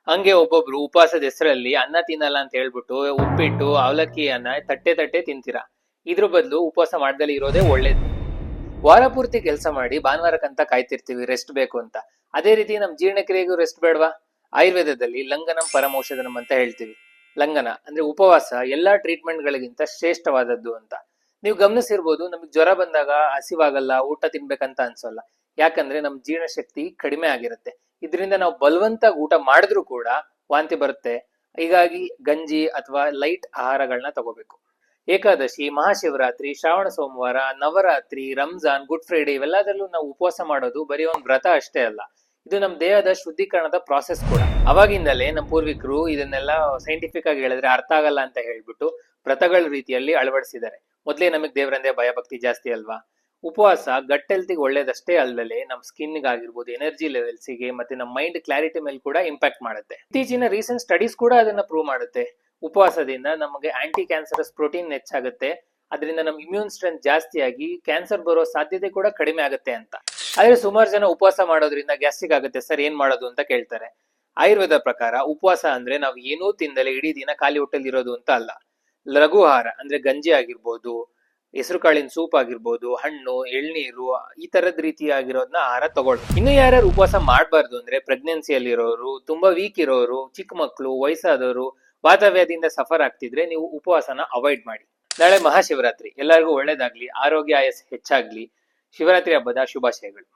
ಹಂಗೆ ಒಬ್ಬೊಬ್ರು ಉಪವಾಸದ ಹೆಸರಲ್ಲಿ ಅನ್ನ ತಿನ್ನಲ್ಲ ಅಂತ ಹೇಳ್ಬಿಟ್ಟು ಉಪ್ಪಿಟ್ಟು ಅವಲಕ್ಕಿ ಅನ್ನ ತಟ್ಟೆ ತಟ್ಟೆ ತಿಂತೀರಾ. ಇದ್ರ ಬದಲು ಉಪವಾಸ ಮಾಡ್ದಲೇ ಇರೋದೇ ಒಳ್ಳೇದು. ವಾರ ಪೂರ್ತಿ ಕೆಲಸ ಮಾಡಿ ಭಾನುವಾರಕ್ಕಂತ ಕಾಯ್ತಿರ್ತೀವಿ ರೆಸ್ಟ್ ಬೇಕು ಅಂತ. ಅದೇ ರೀತಿ ನಮ್ ಜೀರ್ಣಕ್ರಿಯೆಗೂ ರೆಸ್ಟ್ ಬೇಡವಾ? ಆಯುರ್ವೇದದಲ್ಲಿ ಲಂಗನಂ ಪರಮೌಷಧನಂ ಅಂತ ಹೇಳ್ತೀವಿ. ಲಂಗನ ಅಂದ್ರೆ ಉಪವಾಸ ಎಲ್ಲಾ ಟ್ರೀಟ್ಮೆಂಟ್ ಗಳಿಗಿಂತ ಶ್ರೇಷ್ಠವಾದದ್ದು ಅಂತ. ನೀವು ಗಮನಿಸಿರ್ಬೋದು, ನಮಗ್ ಜ್ವರ ಬಂದಾಗ ಹಸಿವಾಗಲ್ಲ, ಊಟ ತಿನ್ಬೇಕಂತ ಅನ್ಸಲ್ಲ. ಯಾಕಂದ್ರೆ ನಮ್ ಜೀರ್ಣಶಕ್ತಿ ಕಡಿಮೆ ಆಗಿರುತ್ತೆ. ಇದರಿಂದ ನಾವು ಬಲವಂತಾಗಿ ಊಟ ಮಾಡಿದ್ರು ಕೂಡ ವಾಂತಿ ಬರುತ್ತೆ. ಹೀಗಾಗಿ ಗಂಜಿ ಅಥವಾ ಲೈಟ್ ಆಹಾರಗಳನ್ನ ತಗೋಬೇಕು. ಏಕಾದಶಿ, ಮಹಾಶಿವರಾತ್ರಿ, ಶ್ರಾವಣ ಸೋಮವಾರ, ನವರಾತ್ರಿ, ರಂಜಾನ್, ಗುಡ್ ಫ್ರೈಡೆ ಇವೆಲ್ಲದರಲ್ಲೂ ನಾವು ಉಪವಾಸ ಮಾಡೋದು ಬರೀ ಒಂದ್ ವ್ರತ ಅಷ್ಟೇ ಅಲ್ಲ, ಇದು ನಮ್ ದೇಹದ ಶುದ್ಧೀಕರಣದ ಪ್ರಾಸೆಸ್ ಕೂಡ. ಅವಾಗಿಂದಲೇ ನಮ್ಮ ಪೂರ್ವಿಕರು ಇದನ್ನೆಲ್ಲ ಸೈಂಟಿಫಿಕ್ ಆಗಿ ಹೇಳಿದ್ರೆ ಅರ್ಥ ಆಗಲ್ಲ ಅಂತ ಹೇಳ್ಬಿಟ್ಟು ವ್ರತಗಳ ರೀತಿಯಲ್ಲಿ ಅಳವಡಿಸಿದ್ದಾರೆ. ಮೊದ್ಲೇ ನಮಗ್ ದೇವರಂದ್ರೆ ಭಯ ಭಕ್ತಿ ಜಾಸ್ತಿ ಅಲ್ವಾ? ಉಪವಾಸ ಗಟ್ ಹೆಲ್ತ್ಗೆ ಒಳ್ಳೇದಷ್ಟೇ ಅಲ್ಲದೆ ನಮ್ ಸ್ಕಿನ್ ಆಗಿರ್ಬೋದು, ಎನರ್ಜಿ ಲೆವೆಲ್ಸ್ಗೆ ಮತ್ತೆ ನಮ್ಮ ಮೈಂಡ್ ಕ್ಲಾರಿಟಿ ಮೇಲೆ ಕೂಡ ಇಂಪ್ಯಾಕ್ಟ್ ಮಾಡುತ್ತೆ. ಇತ್ತೀಚಿನ ರೀಸೆಂಟ್ ಸ್ಟಡೀಸ್ ಕೂಡ ಅದನ್ನ ಪ್ರೂವ್ ಮಾಡುತ್ತೆ. ಉಪವಾಸದಿಂದ ನಮಗೆ ಆಂಟಿ ಕ್ಯಾನ್ಸರಸ್ ಪ್ರೋಟೀನ್ ಹೆಚ್ಚಾಗುತ್ತೆ. ಅದರಿಂದ ನಮ್ ಇಮ್ಯೂನ್ ಸ್ಟ್ರೆಂತ್ ಜಾಸ್ತಿ ಆಗಿ ಕ್ಯಾನ್ಸರ್ ಬರೋ ಸಾಧ್ಯತೆ ಕೂಡ ಕಡಿಮೆ ಆಗುತ್ತೆ ಅಂತ. ಆದ್ರೆ ಸುಮಾರು ಜನ ಉಪವಾಸ ಮಾಡೋದ್ರಿಂದ ಗ್ಯಾಸ್ಟ್ರಿಕ್ ಆಗುತ್ತೆ ಸರ್, ಏನ್ ಮಾಡೋದು ಅಂತ ಕೇಳ್ತಾರೆ. ಆಯುರ್ವೇದ ಪ್ರಕಾರ ಉಪವಾಸ ಅಂದ್ರೆ ನಾವು ಏನೂ ತಿಂದಲೆ ಇಡೀ ದಿನ ಖಾಲಿ ಹೊಟ್ಟೆಲ್ ಇರೋದು ಅಂತ ಅಲ್ಲ. ಲಘುಹಾರ ಅಂದ್ರೆ ಗಂಜಿ ಆಗಿರ್ಬೋದು, ಹೆಸರು ಕಾಳಿನ ಸೂಪ್ ಆಗಿರ್ಬೋದು, ಹಣ್ಣು, ಎಳ್ನೀರು, ಈ ತರದ್ ರೀತಿಯಾಗಿರೋದನ್ನ ಆಹಾರ ತಗೊಳ್ಳಿ. ಇನ್ನು ಯಾರ್ಯಾರು ಉಪವಾಸ ಮಾಡಬಾರ್ದು ಅಂದ್ರೆ ಪ್ರೆಗ್ನೆನ್ಸಿಯಲ್ಲಿರೋರು, ತುಂಬಾ ವೀಕ್ ಇರೋರು, ಚಿಕ್ಕ ಮಕ್ಕಳು, ವಯಸ್ಸಾದವರು, ವಾತವ್ಯಾಧಿಯಿಂದ ಸಫರ್ ಆಗ್ತಿದ್ರೆ ನೀವು ಉಪವಾಸನ ಅವಾಯ್ಡ್ ಮಾಡಿ. ನಾಳೆ ಮಹಾಶಿವರಾತ್ರಿ, ಎಲ್ಲರಿಗೂ ಒಳ್ಳೇದಾಗ್ಲಿ, ಆರೋಗ್ಯ ಆಯಸ್ ಹೆಚ್ಚಾಗ್ಲಿ. ಶಿವರಾತ್ರಿ ಹಬ್ಬದ ಶುಭಾಶಯಗಳು.